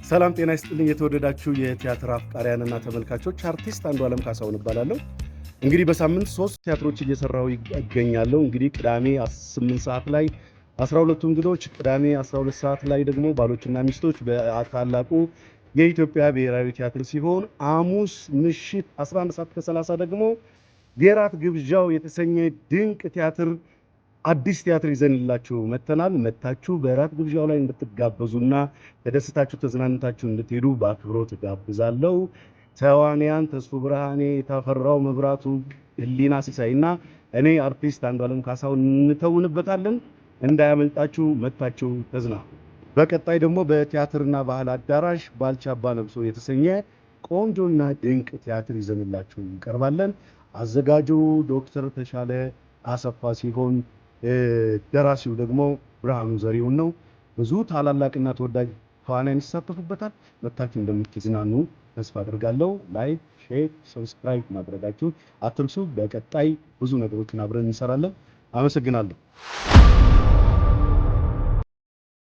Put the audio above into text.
ሰላም ጤና ይስጥልኝ የተወደዳችሁ የቲያትር አፍቃሪያንና ተመልካቾች፣ አርቲስት አንዱዓለም ካሳሁን እባላለሁ። እንግዲህ በሳምንት 3 ቲያትሮች እየሰራሁ እገኛለሁ። እንግዲህ ቅዳሜ 8 ሰዓት ላይ 12ቱ እንግዶች፣ ቅዳሜ 12 ሰዓት ላይ ደግሞ ባሎችና ሚስቶች በታላቁ የኢትዮጵያ ብሔራዊ ቲያትር ሲሆን ሐሙስ ምሽት 11 ሰዓት ከ30 ደግሞ የራት ግብዣው የተሰኘ ድንቅ ቲያትር አዲስ ቲያትር ይዘንላችሁ መጥተናል። መጥታችሁ በራት ግብዣው ላይ እንድትጋበዙና ተደስታችሁ ተዝናንታችሁ እንድትሄዱ በአክብሮት ጋብዛለሁ። ተዋንያን ተስፉ ብርሃኔ፣ የታፈራው መብራቱ፣ ህሊና ሲሳይና እኔ አርቲስት አንዱዓለም ካሳሁን እንተውንበታለን። እንዳያመልጣችሁ፣ መጥታችሁ ተዝናኑ። በቀጣይ ደግሞ በቲያትርና ባህል አዳራሽ ባልቻ አባ ነብሶ የተሰኘ ቆንጆና ድንቅ ቲያትር ይዘንላችሁ እንቀርባለን። አዘጋጁ ዶክተር ተሻለ አሰፋ ሲሆን ደራሲው ደግሞ ብርሃኑ ዘሪሁን ነው። ብዙ ታላላቅና ተወዳጅ ተዋናያን ይሳተፉበታል። መጥታችሁ እንደምትዝናኑ ተስፋ አድርጋለሁ። ላይክ፣ ሼር፣ ሰብስክራይብ ማድረጋችሁ አትርሱ። በቀጣይ ብዙ ነገሮችን አብረን እንሰራለን። አመሰግናለሁ።